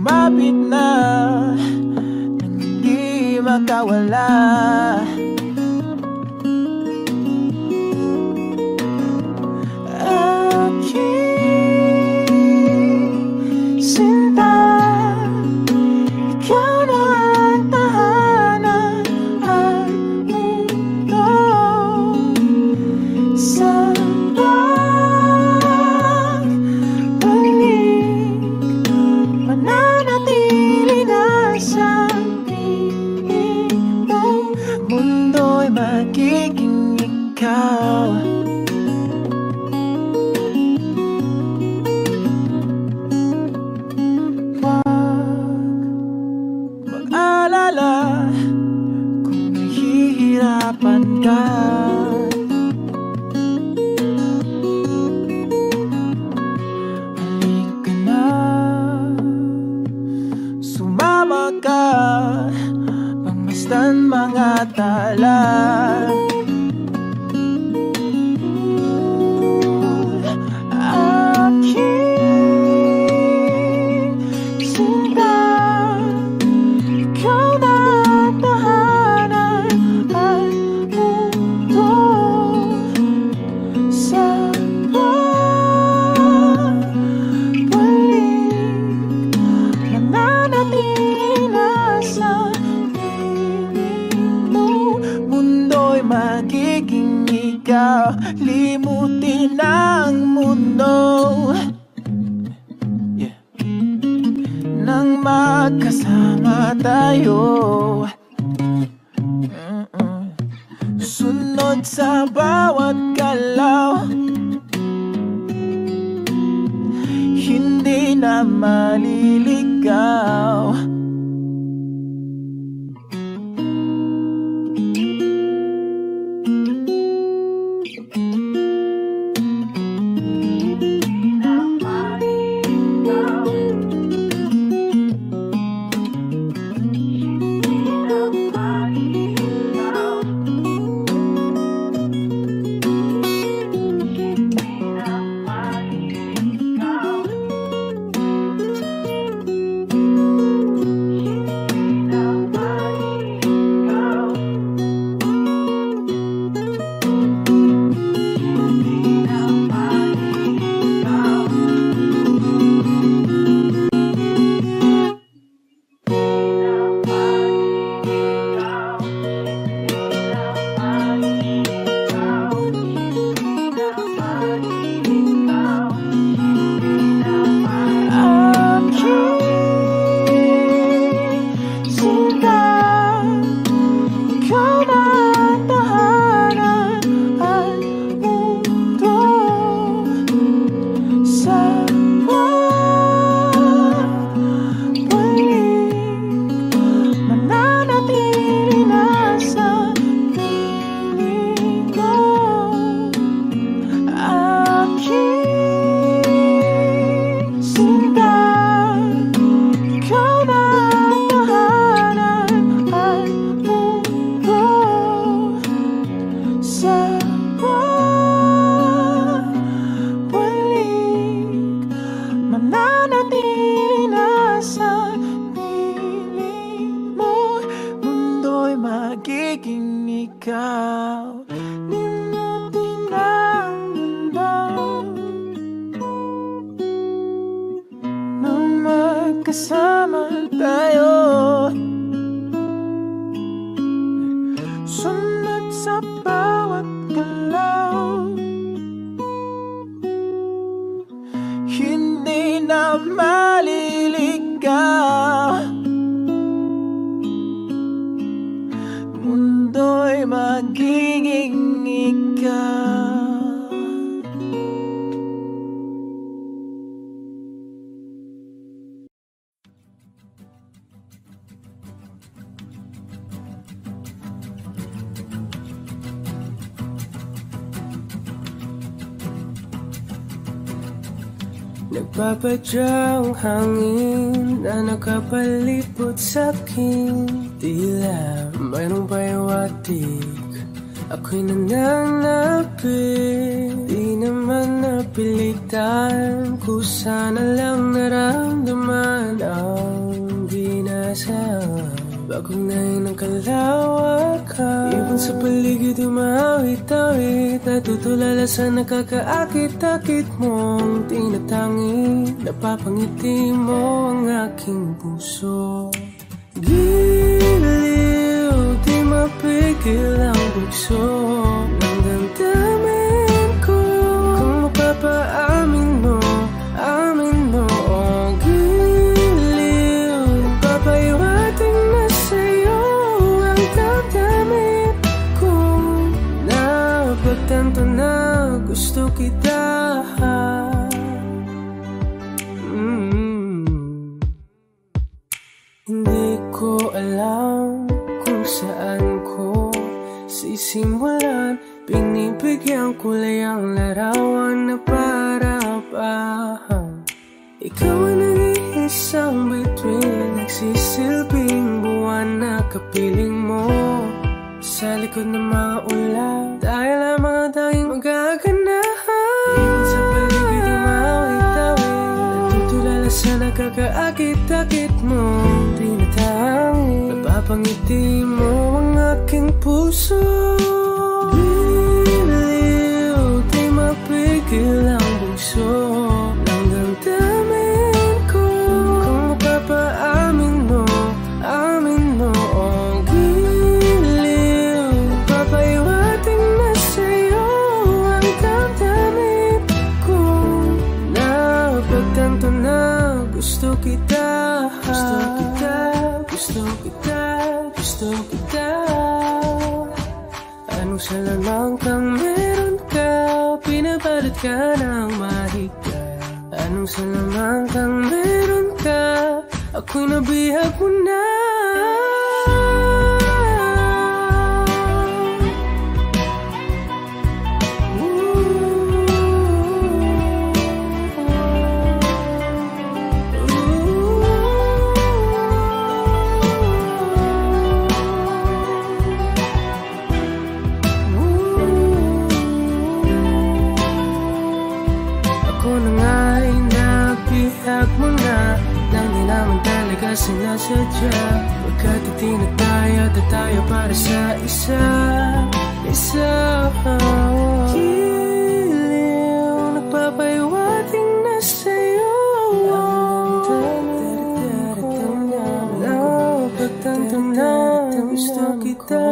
lumapit na nang hindi makawala. Aking sinta, ikaw na ang tahanan at mundo sa pagbalik. Mananatili na sa piling mo, mundo'y magiging ikaw. Mag-alala kung nahihirapan ka. Halika na, sumama ka, pagmasdan mga tala. Magiging ikaw, limutin ang mundo, yeah. Nang magkasama tayo, sunod sa bawat galaw, hindi na maliligaw. Magiging ikaw, limutin ang mundo, nang magkasama tayo, sunod sa bawat galaw, hindi na maliligaw. Mundo'y magiging ikaw. Nagpapadyang hangin na nakapalipot sa'kin, tila mayroong payawatig, ako'y nananapit. Di naman napilitan, kusa na lang naramdaman ang pag-asa, bagong nahin ng kalawakan. Ibon sa paligid umawit-awit, natutulala sa nakakaakit-akit mong tinatangi. Napapangiti mo ang aking puso. Giliw, di mapigil ang bugso ng damdamin ko. Kung mapapaamin mo, amin mo. Oh, giliw, papaiwating na sa'yo ang damdamin ko. Napagtanto na gusto kita. Hindi ko alam kung saan ko sisimulan. Binibigyan kulay ang larawan na para-parahan. Ikaw ang nag-iisang bituin, nagsisilbing buwan na kapiling mo. Sa likod ng mga ulan, tayo lamang ang tanging magaganahan. Ibon sa paligid umawit-awit, natutulala sa nakakaakit-akit mo. Napapangiti mo ang aking puso. Giliw, di mapigil ang bugso ng damdamin ko. Kung mapapaamin mo, amin mo. Oh, giliw, papaiwating na sa'yo ang damdamin ko. Napagtanto na gusto kita. Gusto kita, gusto kita, gusto kita. Anong salamang kang meron ka, pinabalot ka ng mahika. Anong salamang kang meron ka, ako'y nabihag mo na. Sinasadya, pagkat itinataya tayo para sa isa. Giliw, nagpapaiwating na sa'yo. Napagtanto na gusto kita.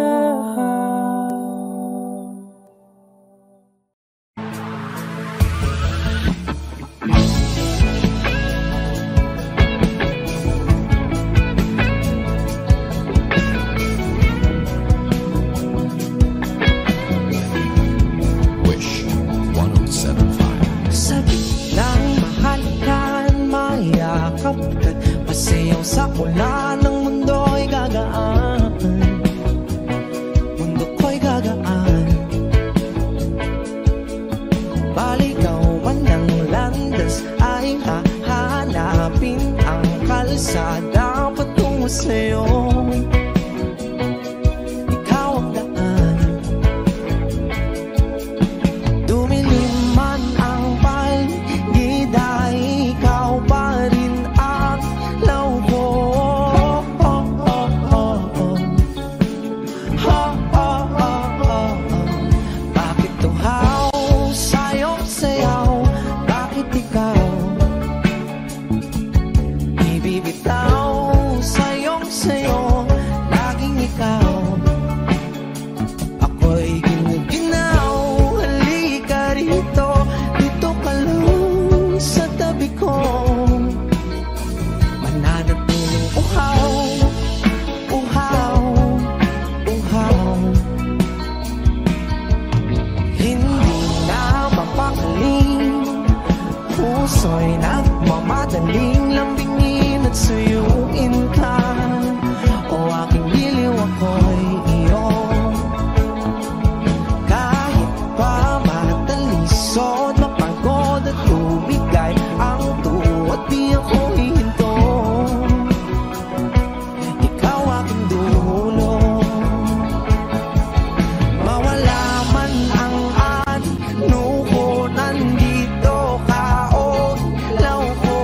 Sa ulan ng mundo'y gagaan, mundo ko'y gagaan. Baligaw man ng landas ay hahanapin ang kalsada patungo sa'yo. Ikaw ang daan, dumilim man ang paligid ay ikaw pa rin ang law ko. Bakit tuhaw, sayaw, sayaw, bakit ikaw ibibitaw, sayong sayo, laging ikaw. Ako'y ginuginaw, halika rito, dito ka lang sa tabi ko. Mananatiling uhaw, uhaw, uhaw. Hindi na mapakaling, puso'y nagmamadaling lambingin at suyuin ka. O aking biliw, ako'y iyo. Kahit pa matalisod, mapagod at tumigay ang tuwat, di ako hihinto. Ikaw aking dulo, mawala man ang ano ko, nandito ka o law ko.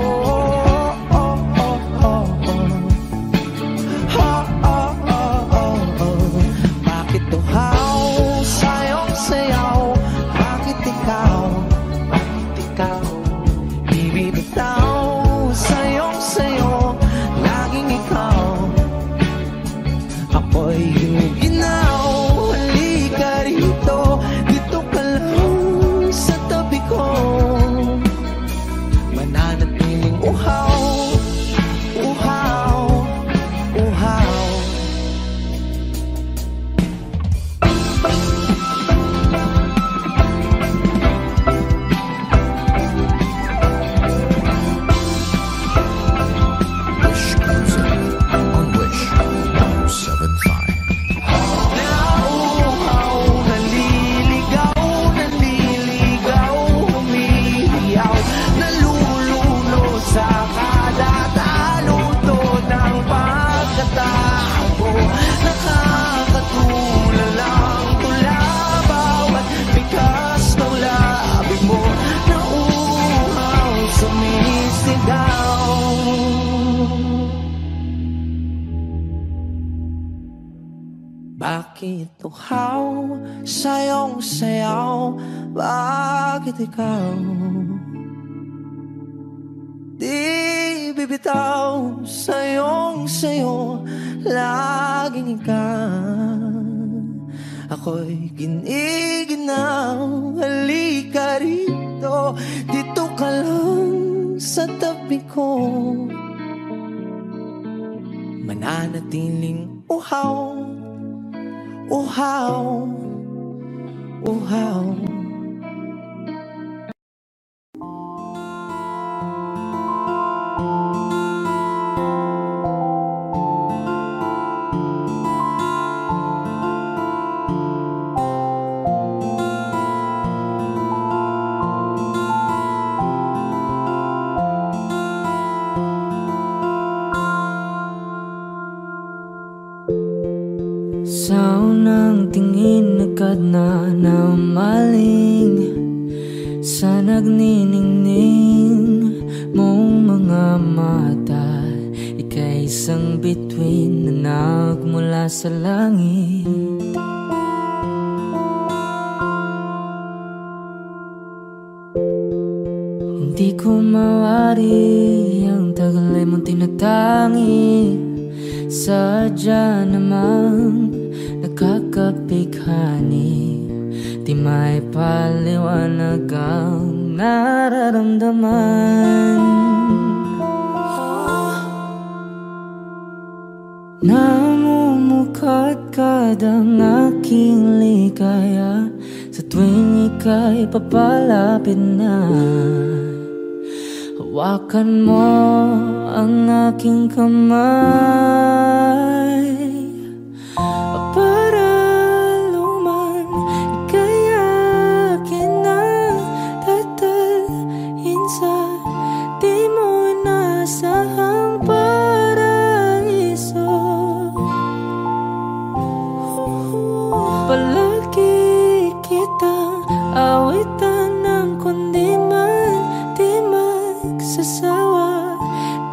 sumisigaw. Bakit uhaw sayong sayaw? Bakit ikaw di bibitaw? Sayong sayo, laging ikaw. Ako'y giniginaw. Halika rito, dito ka lang sa tabi ko. Mananatiling uhaw, uhaw, uhaw. Sa unang tingin agad na namaling sa nagniningning mong mga mata. Ika'y isang bituin na nagmula sa langit. Hindi ko mawari ang tagal ay mong tinatangi. Sadya namang nakakapighani, di may paliwanag ang nararamdaman. Namumukadkad ang aking ligaya sa tuwing ika'y papalapit na. Hawakan mo ang aking kamay para luman ika'y akin na tatalhin sa di mo inasahang paraiso. Palagi kitang awitan ng kundi man di magsasawa.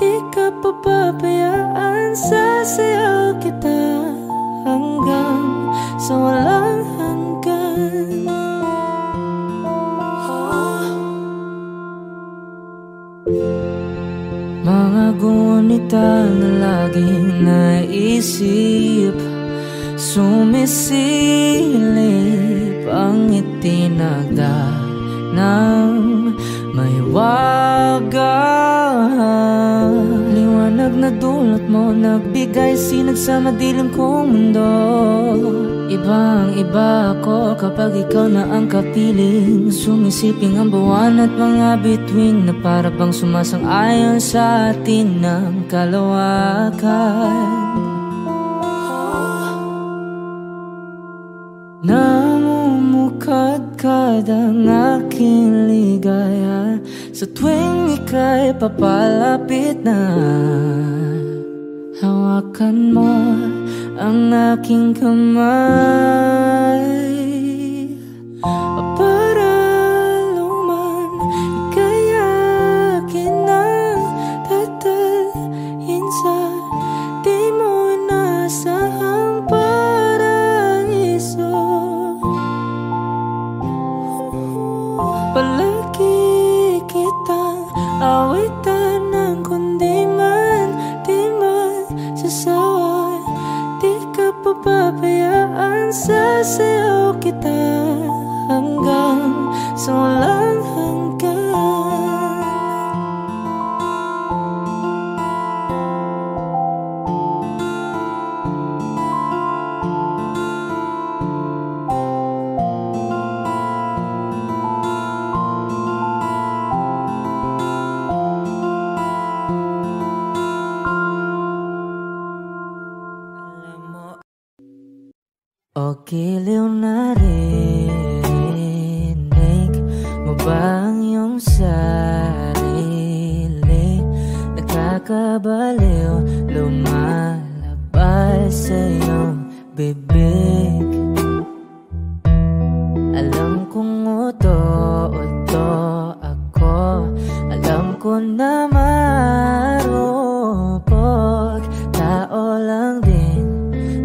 Di ka papabayaan, sasayaw kita hanggang sa walang hanggan. Mga gunita na laging naisip, sumisilip ang itinagda ng may wagang liwanag na dulot mo, nagbigay sinag sa madilim kong mundo. Ibang iba ako kapag ikaw na ang kapiling, sumisiping ang buwan at mga bituin na para bang sumasang-ayon sa atin ng kalawakan. Namumukadkad ang aking ligaya sa tuwing ika'y papalapit na. Hawakan mo ang aking kamay para luman ika'y akin na tatalhin sa di mo inasahang paraiso. Palagi kitang awitan ng kundi man di magsasawa. Di ka papabayaan, sasayaw kita hanggang sa walang hanggan. O giliw na rinig mo ba ang iyong sarili? Nakakabaliw, lumalabas sa iyong bibig. Alam kong uto-uto ako, alam ko na na marupok, tao lang din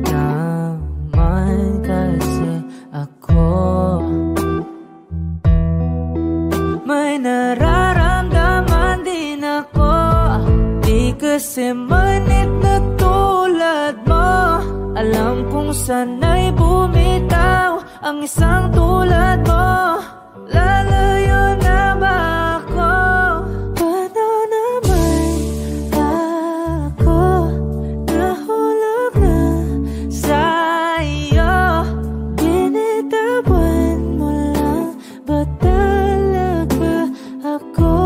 naman kasi ako. May nararamdaman din ako, di kasi manit na tulad mo. Alam kong sana'y bumitaw ang isang tulad mo. Lalayo na ba ako? Paano naman ako nahulog na sa'yo? Binitawan mo lang ba talaga ako?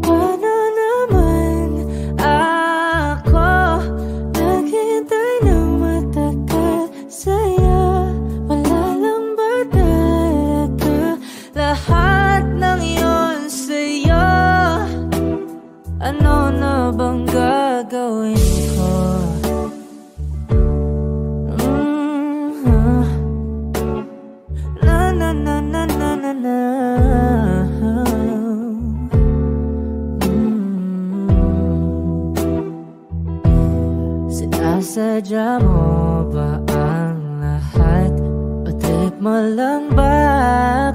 Paano naman ako naghintay ng matagal sa'yo? Wala lang ba talaga lahat ng yun sa'yo? Ano na bang gagawin ko? Na na na na na na na. Sinasadya mo ba ang lahat? O trip mo lang ba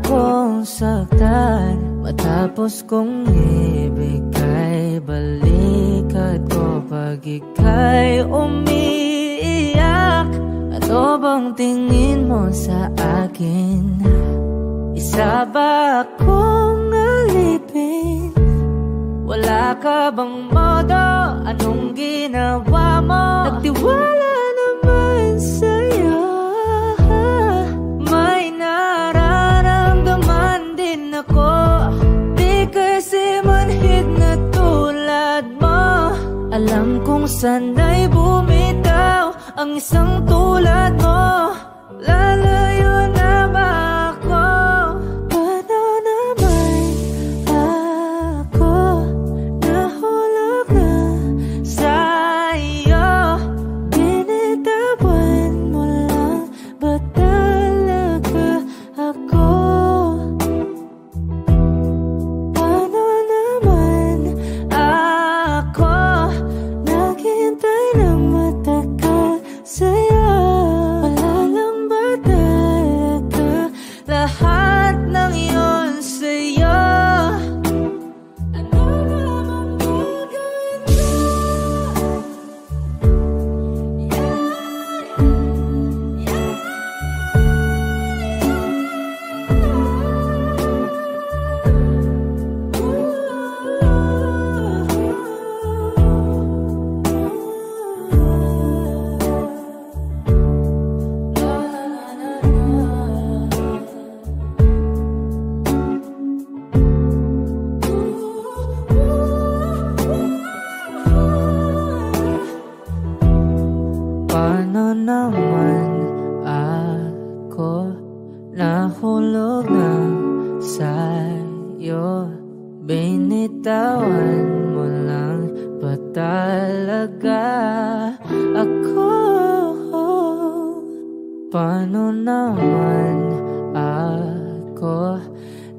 akong saktan? Matapos kong ibigay balikat ko pag ika'y umiiyak. Ano bang tingin mo sa akin? Isa ba akong alipin? Wala ka bang modo? Anong ginawa mo? Nagtiwala naman sa'yo. May nararamdaman din ako, di kasi manhid na tulad mo. Alam kong sana'y bumitaw ang isang tulad mo. Lalayo na ba ako? Paano naman ako nahulog na sa'yo? Binitawan mo lang ba talaga ako? Paano naman ako naghintay ng matagal sa'yo? Wala lang ba talaga lahat ng yun sa'yo? Ano naman gagawin ko? Paano naman ako nahulog na sa'yo? Binitawan mo lang ba talaga ako? Paano naman ako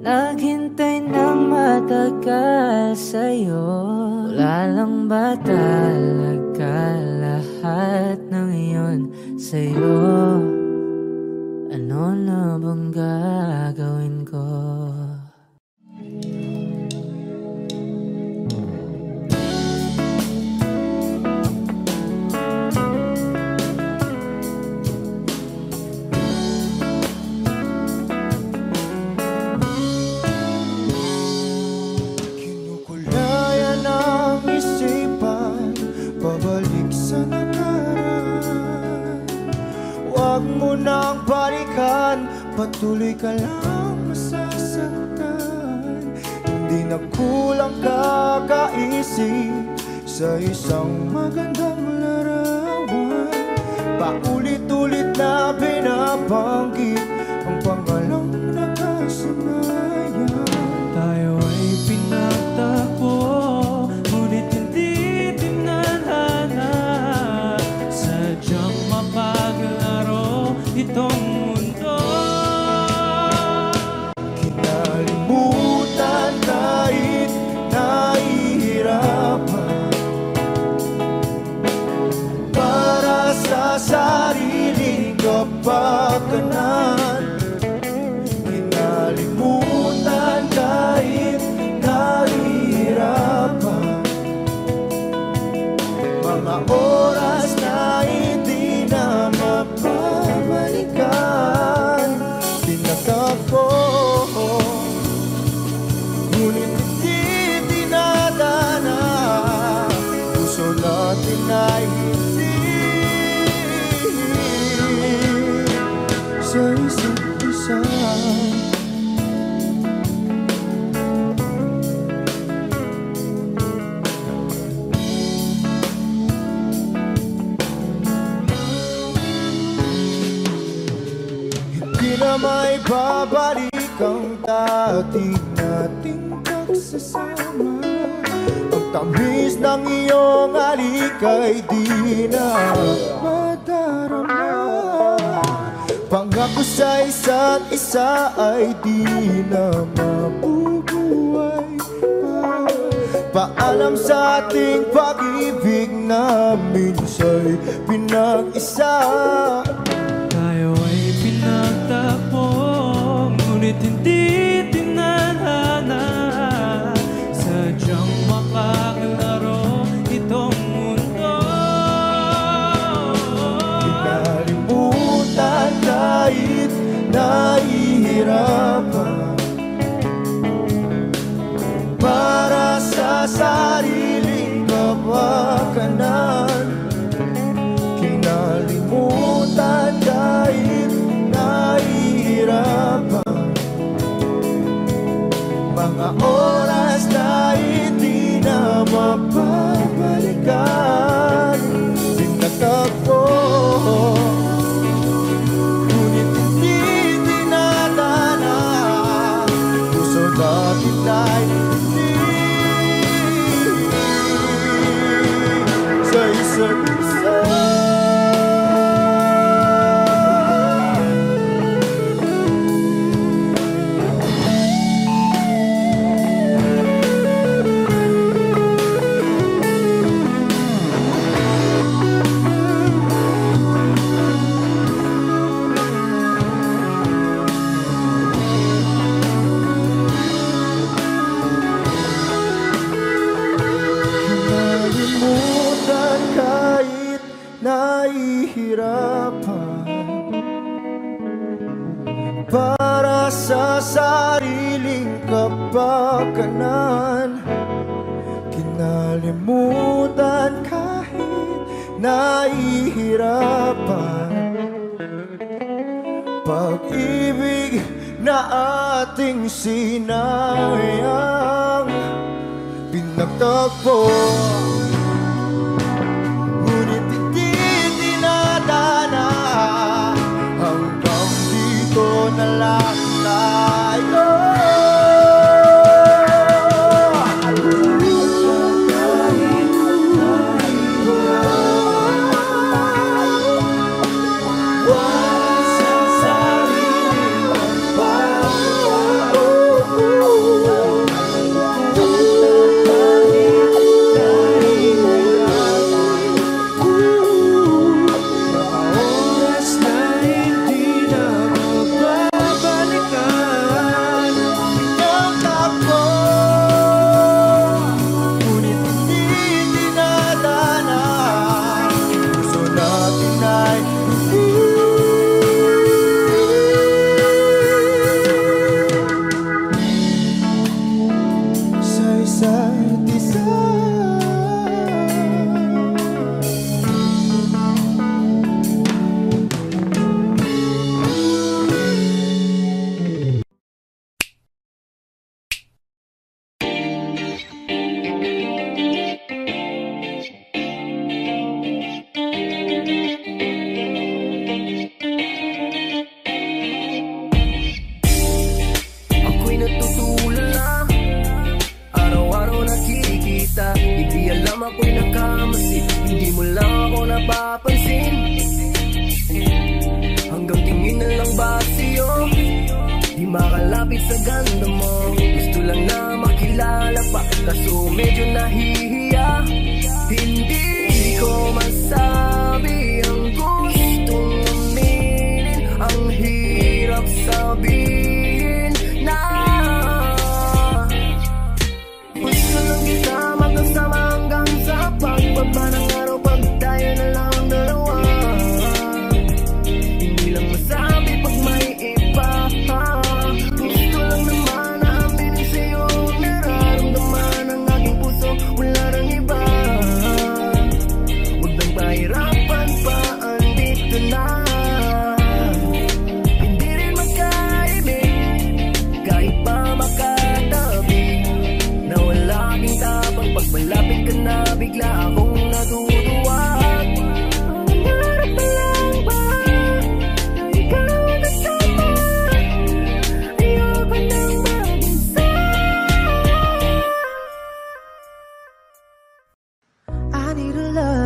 naghintay ng matagal sa'yo? Wala lang ba talaga lahat ng iyon sa'yo? Ano na bang gagawin ko? Kinukulayan ang isipan, pabalik sa nakaraan. Huwag mo nang balikan, patuloy ka lang masasaktan. Hindi na kulang kakaisip sa isang magandang larawan. Paulit-ulit na binabanggit ang pangalang nakasanayan. Tayo ay pinagtagpo, ngunit hindi dinadana. Sadyang mapaglaro itong mundo. Kinalimutan ka ngunit hindi dinadana. Puso natin ay hindi sa isa't isa. Hindi na may babalik ang dati nating pagsasama. Ang tamis ng iyong halik ay di na madarama. Pangako sa isa't isa ay di na mabubuhay pa. Paalam sa ating pag-ibig na minsa'y pinag-isa. Tayo ay pinagtakbo, ngunit hindi tinadhana. Sadyang makakalaro itong mundo. Kinalimutan kahit nahihirapan, para sa sariling kapakanan. Kinalimutan kahit nahihirapan, mga oras na hindi na mapabalikan. Tinatagpo, ngunit hindi dinadana. Puso natin ay hindi sa isa't isa. Kinalimutan kahit nahihirapan, para sa sariling kapakanan. Kinalimutan kahit nahihirapan, pag-ibig na ating sinayang. Pinagtagpo, ngunit hindi dinadana. Hanggang dito na lang tayo. makalapit sa ganda mo. Gusto lang na makilala pa, kaso medyo nahihiya. Hindi ko masabi ang gustong aminin, ang hirap sabihin na gusto lang kita magkasama hanggang sa pagbaba ng araw, pag tayo na lang dalawa. Hindi lang masabi pag may iba, gusto lang naman na aminin sa'yo na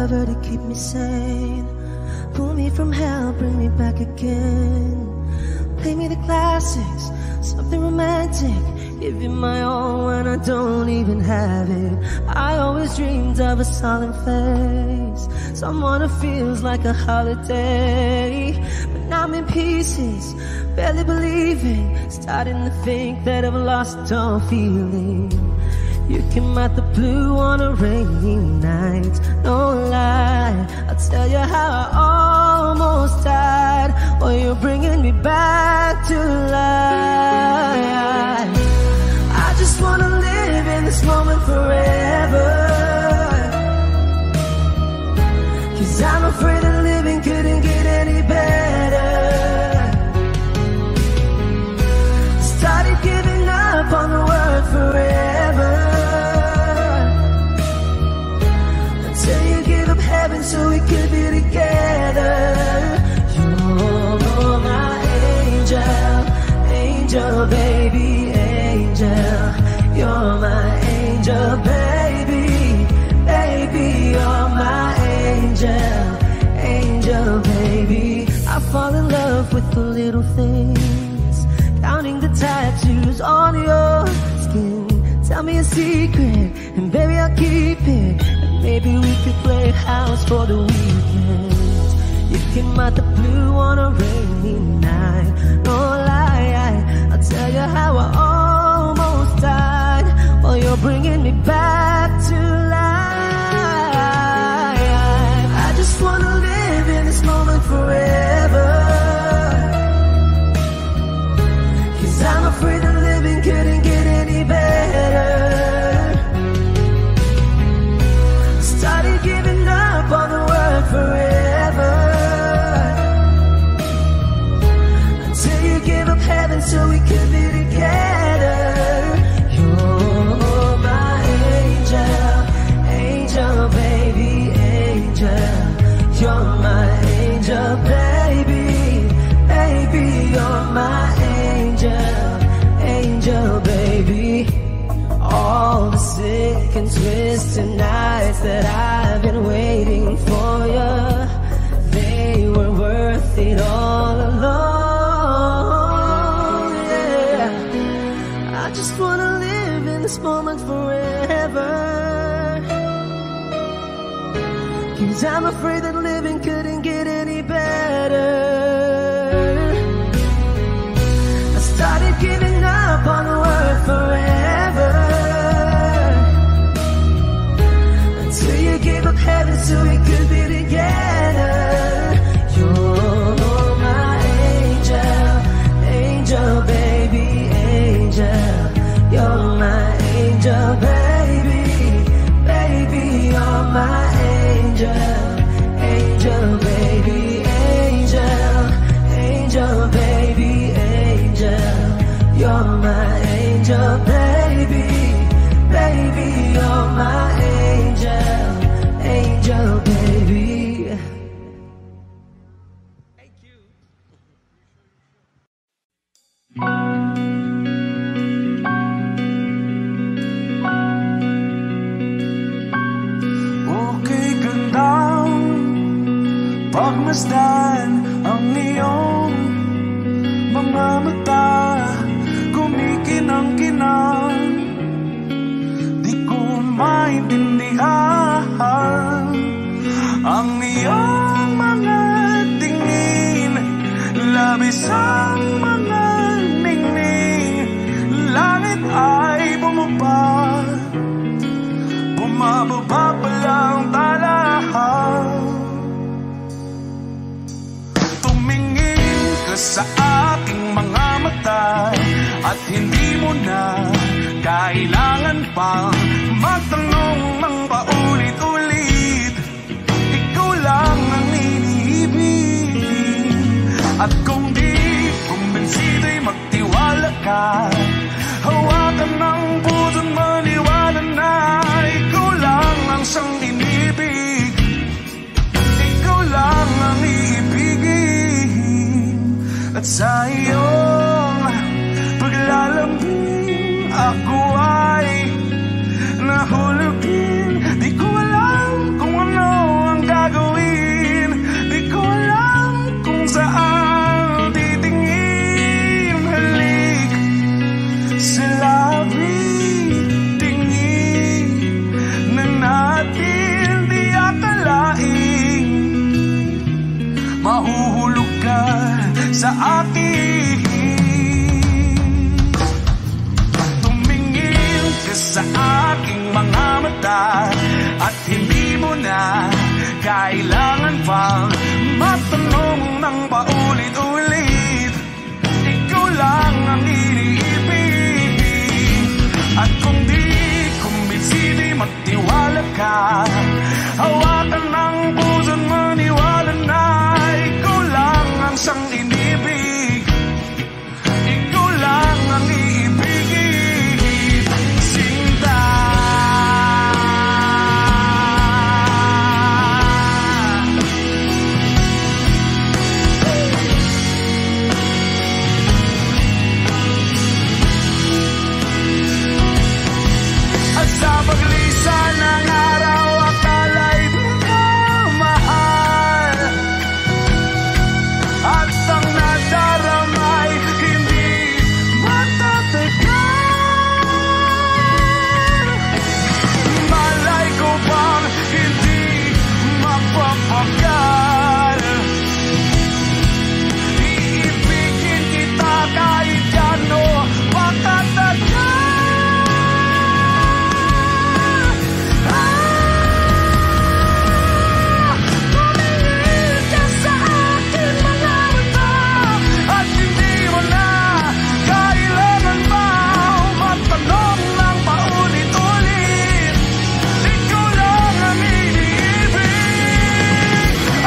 forever to keep me sane. Pull me from hell, bring me back again. Play me the classics, something romantic. Give you my all when I don't even have it. I always dreamed of a solemn face, someone who feels like a holiday. But now I'm in pieces, barely believing, starting to think that I've lost all feeling. You came out the blue on a rainy night, no lie, I'll tell you how I almost died. Oh, you're bringing me back to life. I just wanna live in this moment forever, 'cause I'm afraid that living couldn't get any better. Started giving up on the word forever, until you give up heaven so we could be together. You're my angel, angel baby, angel. You're my angel baby, baby. You're my angel, angel baby. I fall in love with the little things, counting the tattoos on your skin. Tell me a secret, and baby I'll keep it. And maybe we could play house for the weekend. You came out the blue on a rainy night, no lie, I'll tell you how I almost died. Oh, you're bringing me back to life. I just wanna live in this moment forever, 'cause I'm afraid that living couldn't get any better. Started giving up on the word forever, until you gave up heaven so we could be together. You're my angel, angel baby, angel. You're my angel baby, baby. You're my angel, angel baby. All the sick and twisted nights that I've been waiting for you, they were worth it all alone. Yeah, I just wanna live in this moment forever, 'cause I'm afraid that living couldn't get any better. I started giving up on the word forever, until you gave up heaven so we could be together. You're my angel, angel baby, angel. You're my angel baby, baby. You're my angel, angel baby, angel. Angel baby, angel. You're my angel baby, baby. You're my angel, angel baby. Thank you. Okay, gandang pagmasdan ang iyong mga mata, kumikinang-kinang. Di ko maintindihan ang iyong mga tingin, labis ang mga ningning. Langit ay bumaba, bumababa pa lang talahan. Tumingin ka sa aking mga mata, at hindi mo na kailangan pang magtanong ng paulit-ulit. Ikaw lang ang iniibig, at kung di kumbinsido'y magtiwala ka. Hawakan ng puso't maniwala na ikaw lang ang siyang inibig. Ikaw lang ang iibigin, at sa iyong paglalambing ako ay nahulugin. Di ko alam kung ano ang sa aking mga mata. At hindi mo na kailangan pang matanong ng paulit-ulit. Ikaw lang ang iniibig. At kung di kumbinsi, di magtiwala ka. Hawakan ng puso't maniwala na ikaw lang ang siyang inibig. Ikaw lang ang iibigin, Sinta. At sa paglisan ng araw, akala'y di ka mahal. At ang nadaramay hindi matatagal. Malay ko bang hindi mapapagal. Iibigin kita kahit gano makatagal. Tumingin ka sa akin mga mata. At hindi mo na kailangan pa matanong ng paulit-ulit. Ikaw lang ang iniibig.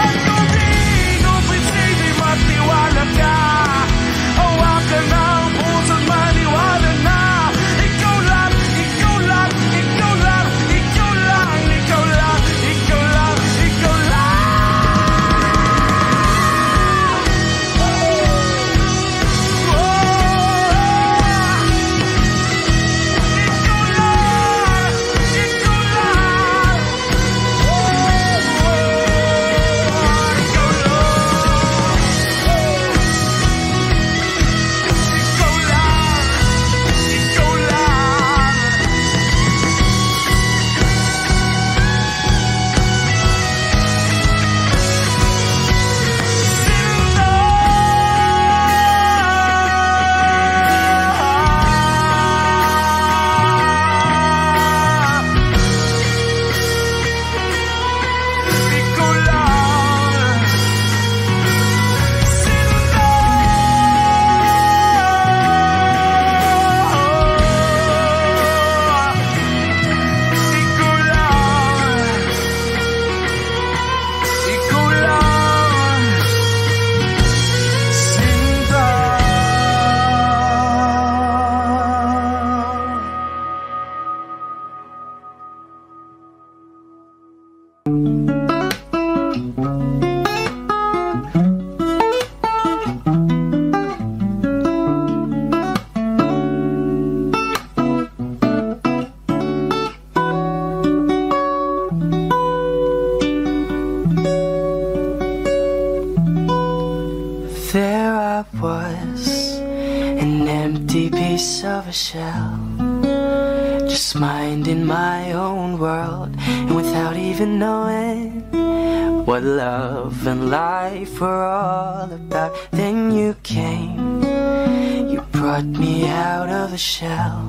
At kung di kumbinsi, di matiwala ka. Hawakan ng puso't maniwala na ikaw lang, ikaw lang, ikaw lang, ikaw lang, ikaw lang, ikaw lang, ikaw lang. There I was, an empty piece of a shell, just minding my own world, and without even knowing what love and life were all about. Then you came, you brought me out of the shell,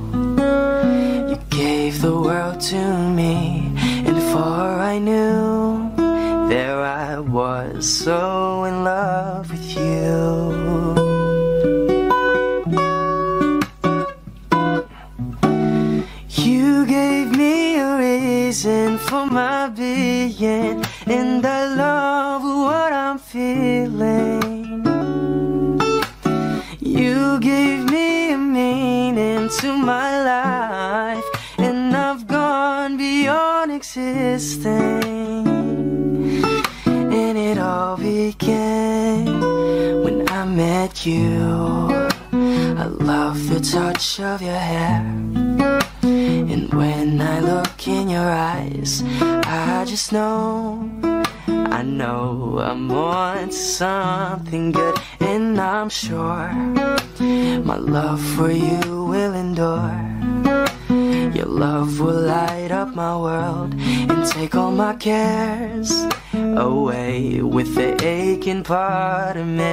you gave the world to me, and before I knew, there I was, so in love with you. You gave me a reason for my being, and I love what I'm feeling. You gave me a meaning to my life, and I've gone beyond existing. And it all began when I met you. I love the touch of your hair, and when I look in your eyes, I just know, I know I'm on to something good. And I'm sure my love for you will endure. Your love will light up my world and take all my cares away with the aching part of me.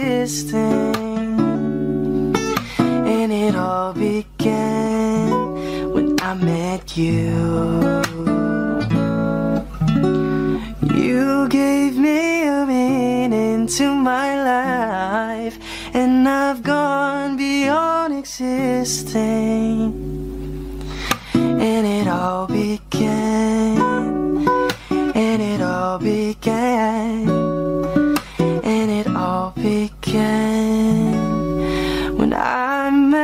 existing. And it all began when I met you. You gave me a meaning to my life, and I've gone beyond existing. And it all began, and it all began, and it all began when I met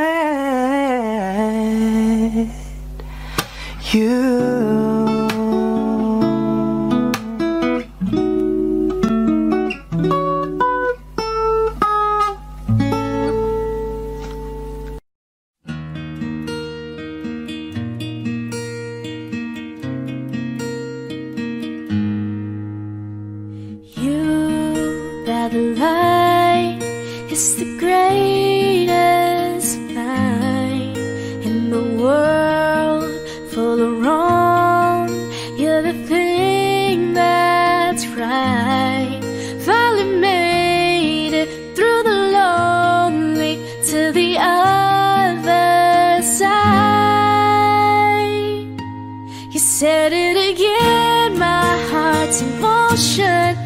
you. The light is the greatest light in the world full of wrong. You're the thing that's right. Finally made it through the lonely to the other side. You said it again, my heart's in motion.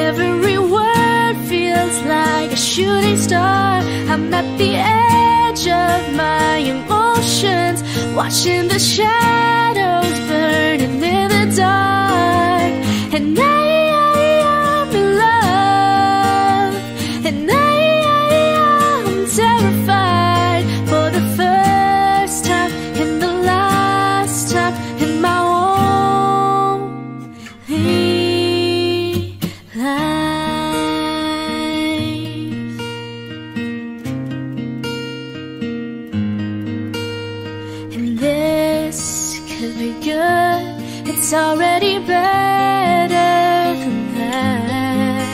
Every word feels like a shooting star. I'm at the edge of my emotions, watching the shadows burning in the dark. And I'm in love, and I'm terrified for the first time and the last time in my it's already better than that.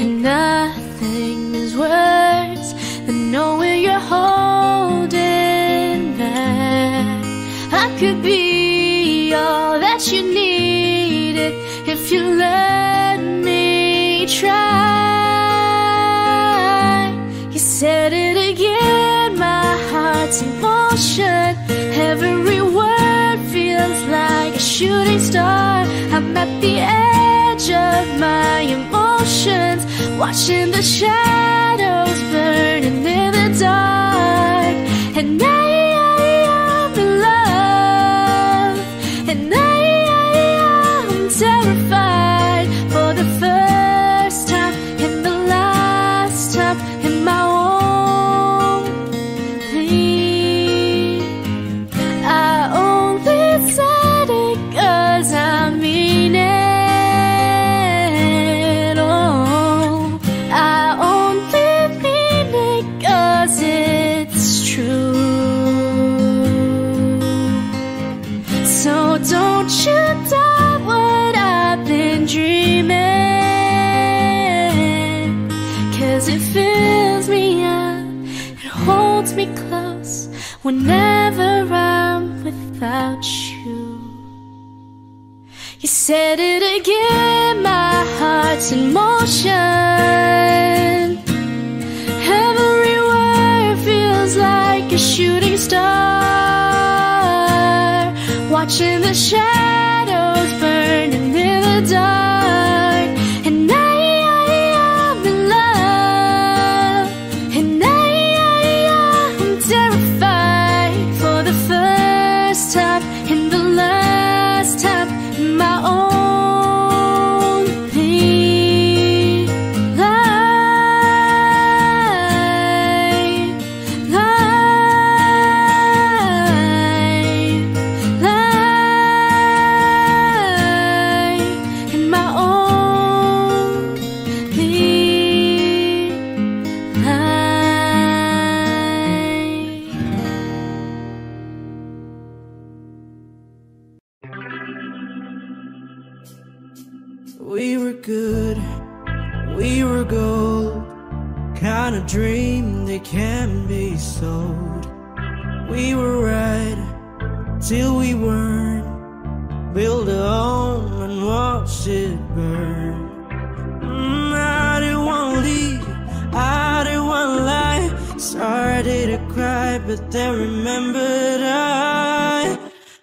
And nothing is worse than knowing you're holding back. I could be all that you needed if you let me try. You said it again, my heart's in motion. Every word feels like a shooting star. I'm at the edge of my emotions, watching the shadows burning in the dark. And I'm in love, and I'm terrified for the first time and the last time in my own pain. I only said it 'cause I mean it. Oh, I only mean it 'cause it's true. So don't you doubt what I've been dreaming, 'cause it fills me up, it holds me close whenever I'm without you. You said it again, my heart's in motion. Every word feels like a shooting star, watching the shadows burning in the dark. And I'm in love, and I'm terrified for the first time and the last time in my own pain. Life, life, life in my own pain. Life. We were good, we were gold, kind of dream that can be sold. We were right till we weren't, build a home and watch it burn. I didn't want to leave, I but then remembered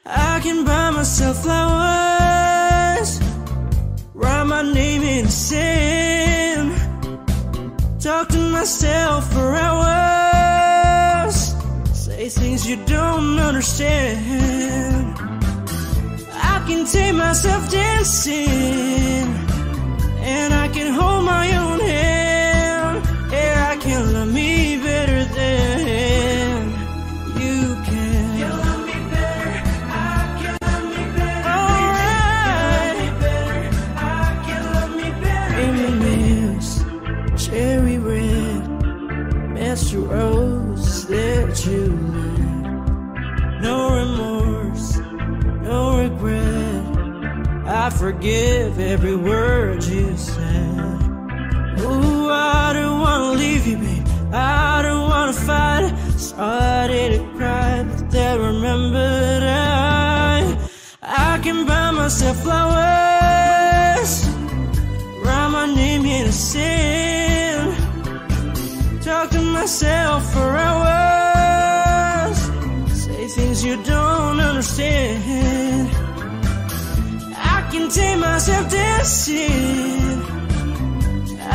I can buy myself flowers, write my name in the sand, talk to myself for hours, say things you don't understand. I can take myself dancing, and I can hold my own hand. Yeah, I can love me better than you can. You love me better, I can love me better. Alright, I can love me better. M&M's, cherry red, Master Rose that you led. No remorse, no regret, I forgive every word you said. Ooh, I don't wanna leave you, babe, I don't wanna fight. Started to cry, but then remembered I can buy myself flowers, write my name in the sand, talk to myself for hours, say things you don't understand. I can take myself dancing,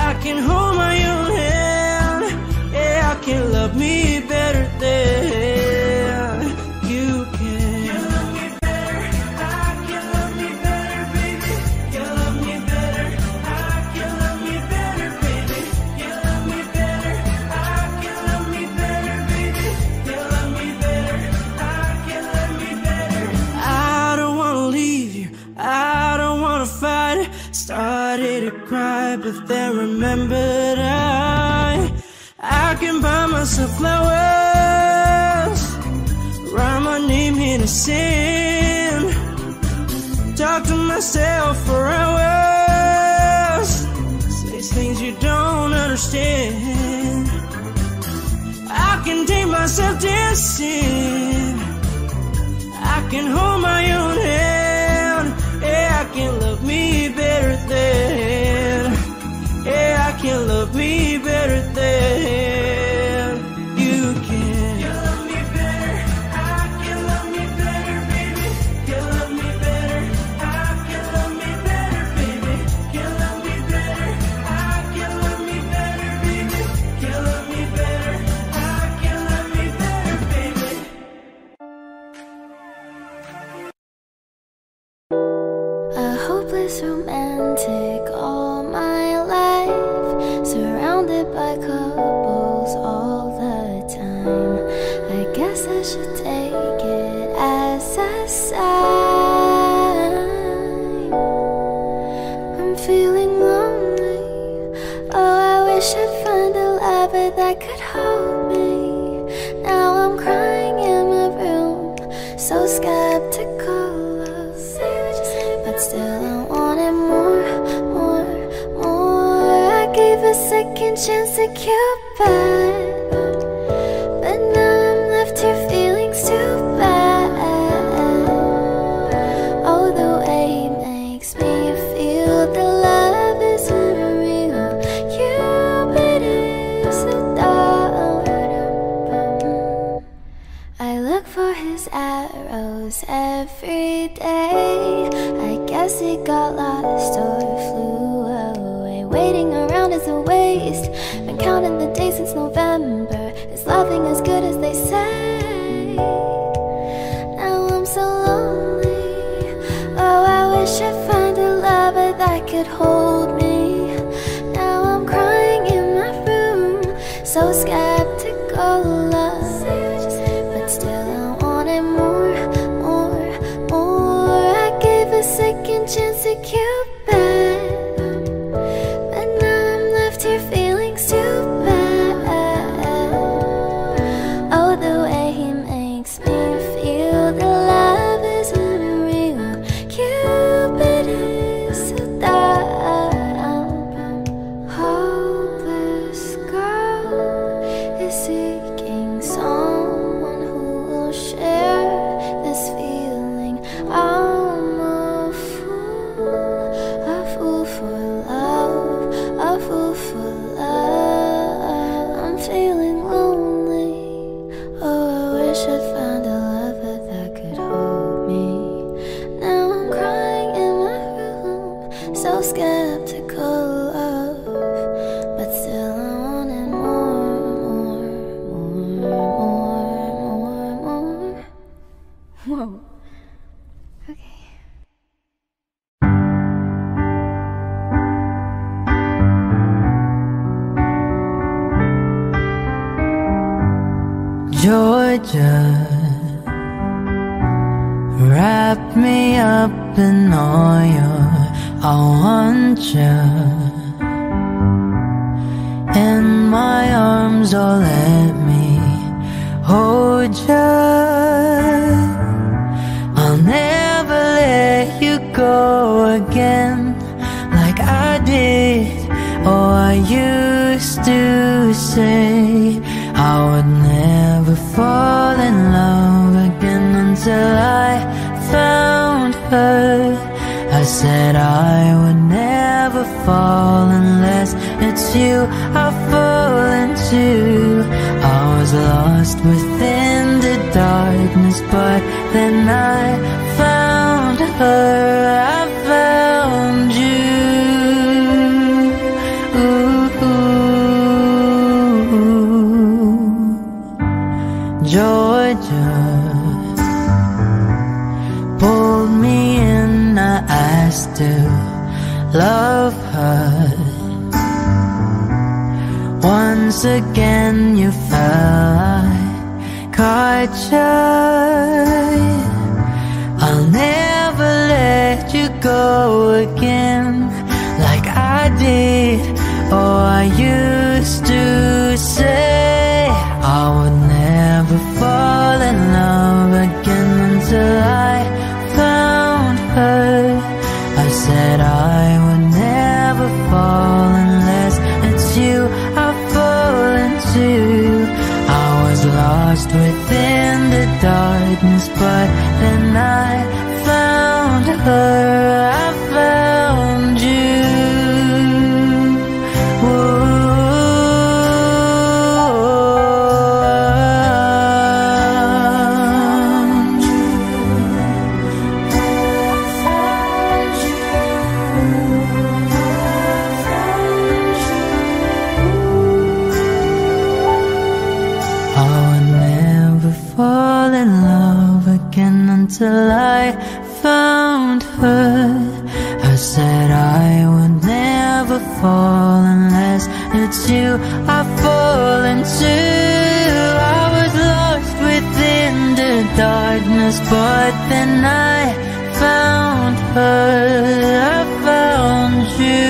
I can hold my own hand. Yeah, I can love me better than you can. You love me better, I can love me better, baby. You love me better, I can love me better, baby. You love me better, I can love me better, baby. You love me better, I can love me better. I don't wanna leave you, I don't wanna fight. Started to cry, but then remembered I can buy myself flowers, write my name in the sand, talk to myself for hours, say things you don't understand. I can take myself dancing, I can hold my own hand. Yeah, I can love me better than, yeah, I can love me better than you can. You love me better, I can love me better, baby. You love me better, I can love me better, baby. You love me better, I can love me better, baby. You love me better, I can love me better, baby. A hopeless romantic all my life, surrounded by couples all the time. I guess I should take it as a sign. I'm feeling lonely, oh I wish I'd find a lover that could hold me. Now I'm crying in my room, so skeptical, but still I wanted more, more, more. I gave a second chance to Cupid, but now I'm left here feeling too bad. Oh, the way he makes me feel the love is unreal. Cupid is a dog. I look for his arrows every day. I guess he got lost or flew away. Waiting around is a waste. Been counting the days since November. Is loving as good as they say? Now I'm so lonely, oh I wish I'd find a lover that could hold me. Now I'm crying in my room, so skeptical, but still I wanted more, more, more. I gave a second chance to Cupid, but now I'm left here feeling too bad. Oh, the way he makes me feel the love is unreal. Cupid is so dumb. skeptical of, but still I wanted more. Whoa. Okay. Georgia, wrap me up in oil. I want you in my arms, oh let me hold you. I'll never let you go again like I did. Oh, I used to say I would never fall in love again until I found her. I said I would never fall unless it's you I fall into. I was lost within the darkness, but then I found her. I found you. Georgia pulled me in, I asked to love her. Once again you fell, I caught you. I'll never let you go again like I did. Oh, I used to say I would never fall in love again until I found her. I said I would never fall unless it's you I fall into. I was lost within the darkness, but then I found her. I found you. Until I found her. I said I would never fall unless it's you I fall into. I was lost within the darkness, but then I found her. I found you.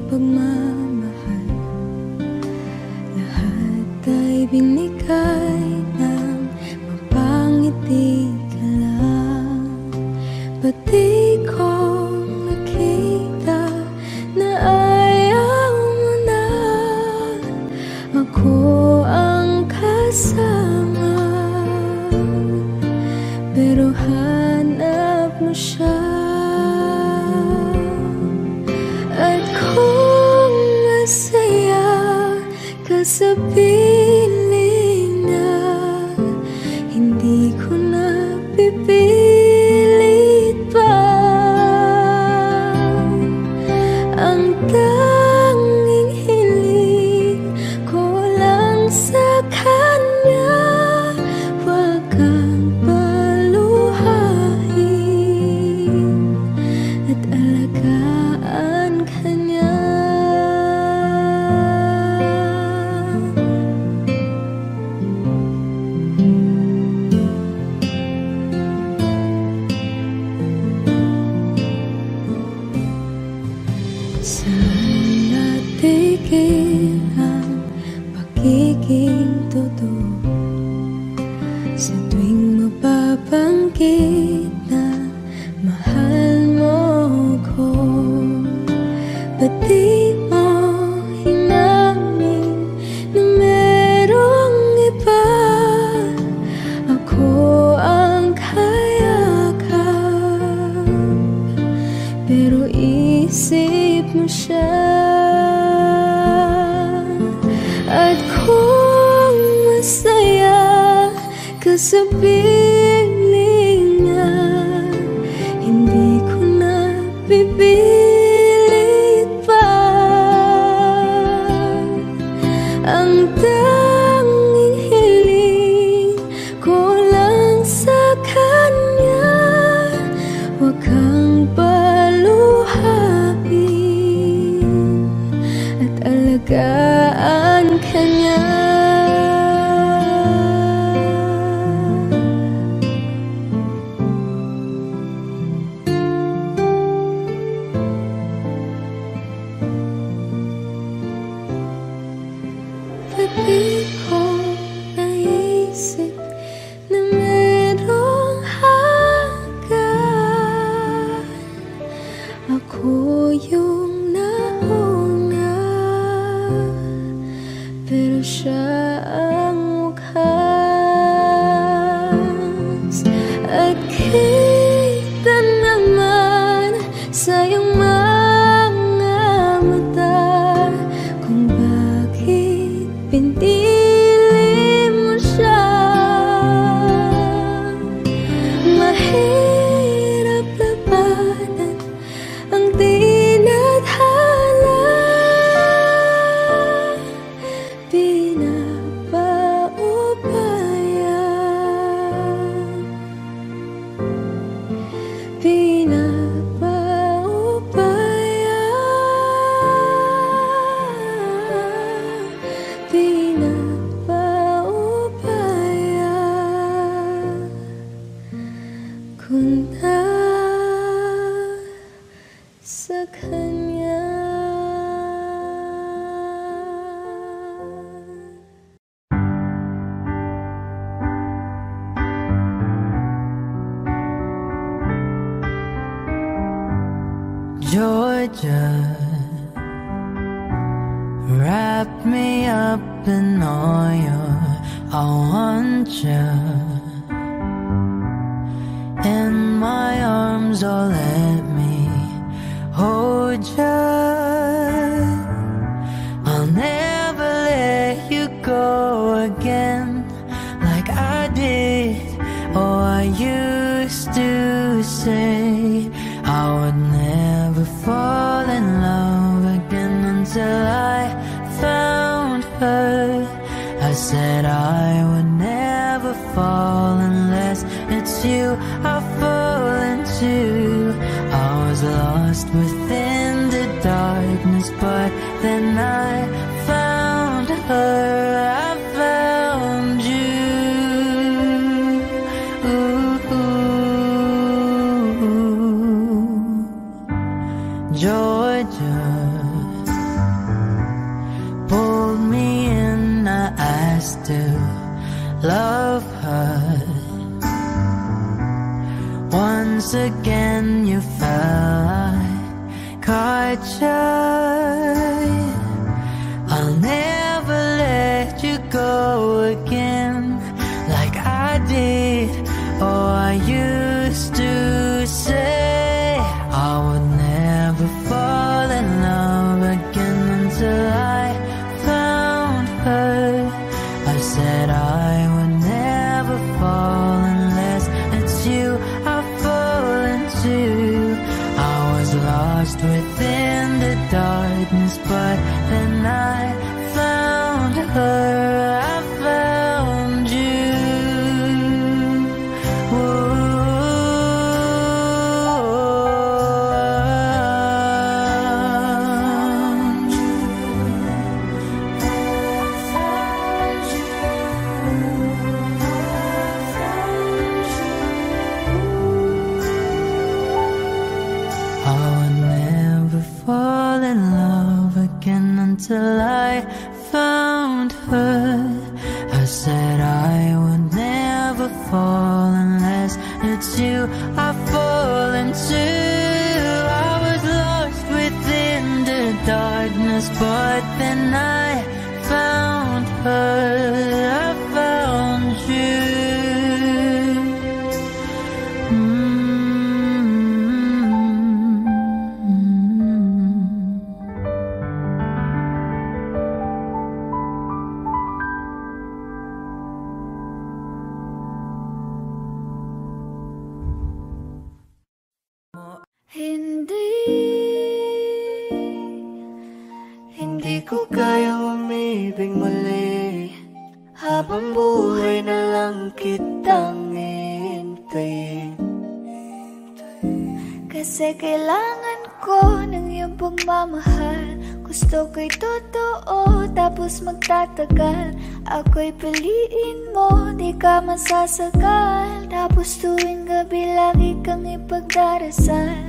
pagmamahal. Lahat ay binigay ng mapangiti ka lang. Pati kong nakita na ayaw mo na ako ang kasama, pero hanap mo siya. At kung masaya ka sa piling na, hindi ko na pipilit pa. Ang tanging hiling ko lang sa kanya, wag kang paluhain at alagaan ka niya. Saan natigil ang pagiging totoo? Sa tuwing mapapanggit na mahal mo ko, ba't di mo hinamin na merong iba? Ako ang kayakap, pero isip mo siya. At kung masaya ka sa piling niya, hindi ko na pipilit pa. Ang tanging hiling ko lang sa kanya, wag kang paluhain at alagaan ka niya. Pati ko naisip na merong hanggan, ako yung nauna, pero siya ang wakas. At kita naman sa iyong mga mata kung bakit pinili mo siya. Mahirap labanan ang tinadhana, kung na sa kanya. Georgia, wrap me up in all your, I want you in my arms, oh let me hold you. I'll never let you go again like I did. Oh, I used to say I would never fall in love again until I found her. I said I would never fall unless it's you I fall into. I was lost within the darkness, but then I found her. I found you. Georgia, Once again you felt caught shy. I'll never let you go again like I did, or I used to say. I would never fall in love again until I found her. I said I would never fall unless it's you I fall into. I was lost within the darkness, but then I found her. I found you. Until I found her. I said I would never fall unless it's you I fall into. I was lost within the darkness, but then I found her. I found you. Hindi ko kayang umibig muli, habang buhay na lang kitang hintayin. Kasi kailangan ko ng iyong pagmamahal. Gusto ko'y totoo, tapos magtatagal. Ako'y piliin mo, di ka masasakal. Tapos tuwing gabi lagi kang ipagdarasal.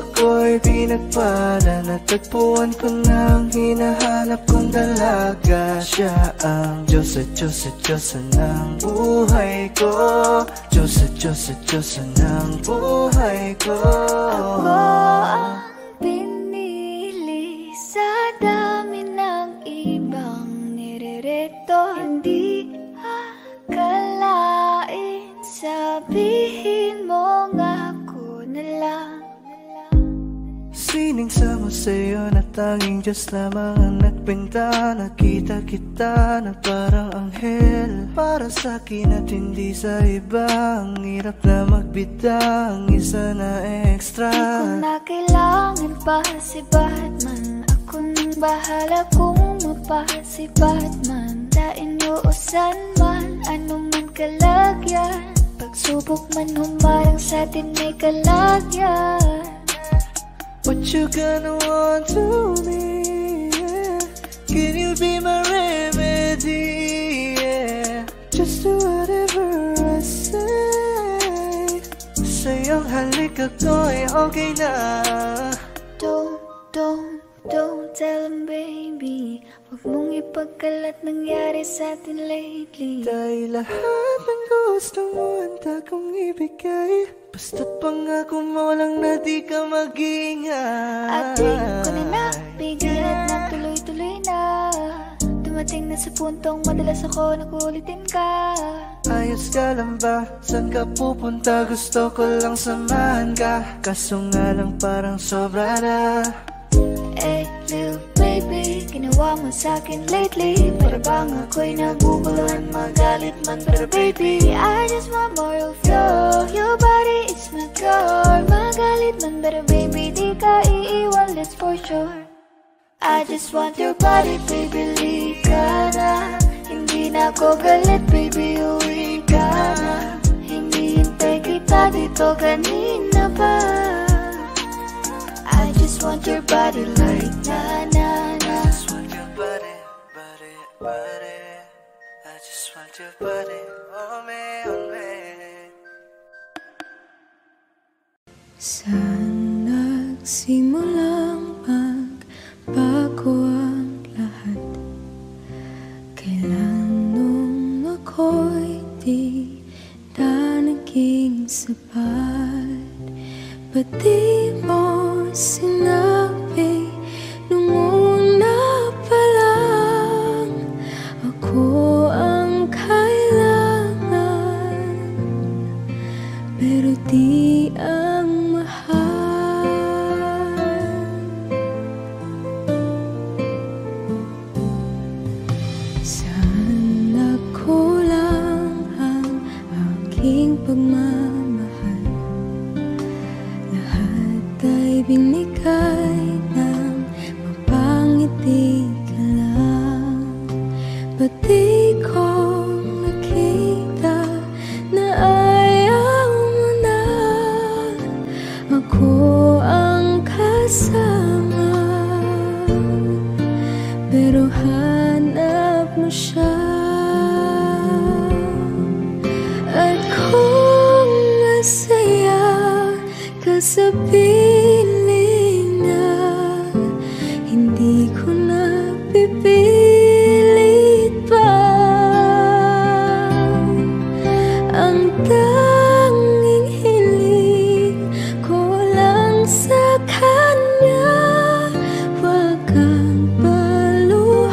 Ako'y pinagpala, natagpuan ko na ang hinahanap kong dalaga. Siya ang Diyos at Diyos at Diyosa ng buhay ko. Diyos at Diyos at Diyosa ng buhay ko. Ako ang pinili sa dami ng ibang nirereto. Hindi akalain, sabihin mo nga na lang. Sining sama sa'yo na tanging Diyos lamang ang nagbenta. Nakita kita na parang anghel para sa'kin at hindi sa iba. Ang hirap na magbida, ang isa na extra. Di ko na kailangan pa si Batman. Ako nang bahala kung mapasi Batman. Dainyuusan man, anuman kalagyan. Pagsubok man humarang sa'tin may kalagyan. What you gonna want to me, yeah? Can you be my remedy, yeah? Just do whatever I say. Sa'yong halik ako'y okay na. Don't tell him, baby. Huwag mong ipagkalat nangyari sa'tin lately. Dahil lahat ng gusto mo handa kong ibigay. Basta pangako mo lang na di ka mag-ingay. At di ko na nabigyan at natuloy-tuloy na. Dumating na sa puntong madalas ako nakulitin ka. Ayos ka lang ba? Saan ka pupunta? Gusto ko lang samahan ka. Kaso nga lang parang sobra na. Hey, little baby, ginawa mo sa'kin lately. Para bang ako'y naguguluhan, magalit man. Pero baby, I just want more of you. Your body is my core. Magalit man, pero baby, di ka iiwan, that's for sure. I just want your body, baby, lika na. Hindi na ako galit, baby, uwi ka na. Hinihintay kita dito kanina pa. I just want your body like na-na-na. I just want your body, body, body. I just want your body, oh me, oh me. Saan nagsimulang magbago ang lahat? Kailan nung ako'y di sapat. Ba't di mo sinabi nung una pa lang ako ang kailangan, pero di ang mahal. Sana kulang ang aking pagmamahal, lahat ay binigay ng mapangiti ka lang. Ba't di ko nakita na ayaw mo na ako ang kasama, pero hanap mo siya. At kung masaya ka sa piling niya, hindi ko na pipilit pa. Ang tanging hiling ko lang sa kanya, wag kang paluhain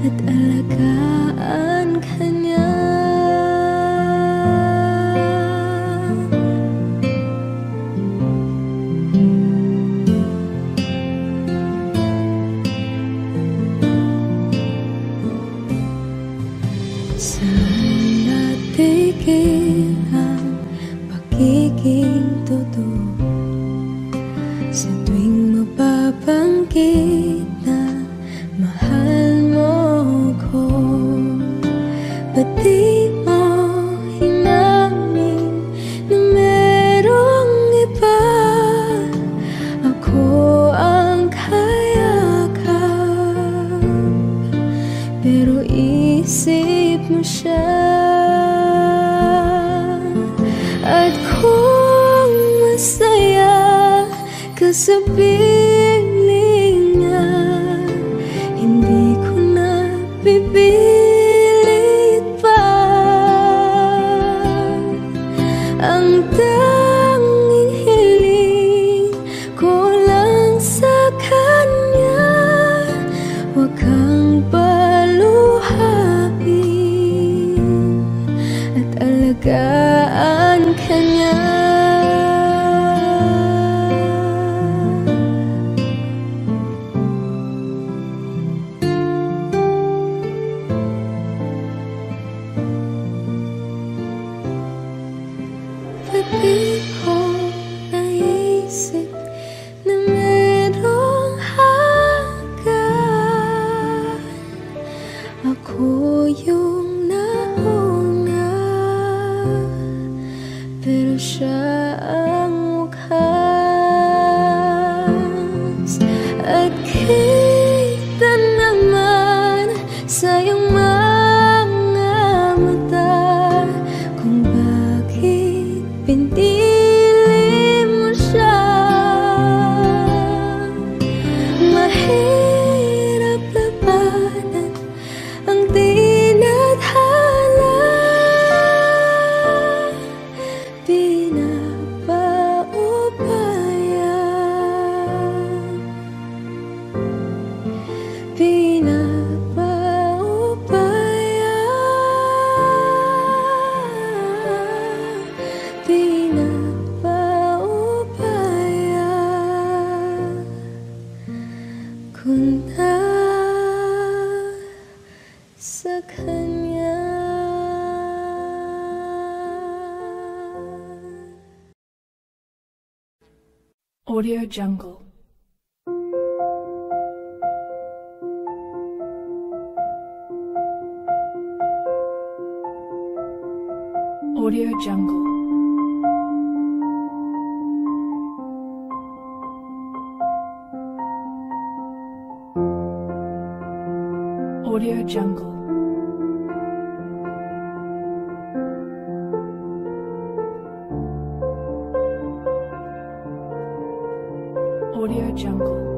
at alagaan ka niya. Sana tigil ang pagiging totoo sa tuwing mapabanggit na mahal mo ko. Ba't di mo hinamin na merong iba? Ako ang kayakap, pero isip mo siya. At kung masaya ka sa piling niya, hindi ko na pipilit pa. Ang tanging hiling ko lang sa kanya, wag kang paluhain at alagaan ka niya. Ba't di ko naisip na merong hanggan? Ako yung nauna, pero siya ang wakas. At kita naman sa iyong mga mata kung bakit pinili mo siya. Mahirap labanan ang tinadhana, ko na sa kanya. Audio Jungle. Audio Jungle. Audio Jungle. Audio Jungle.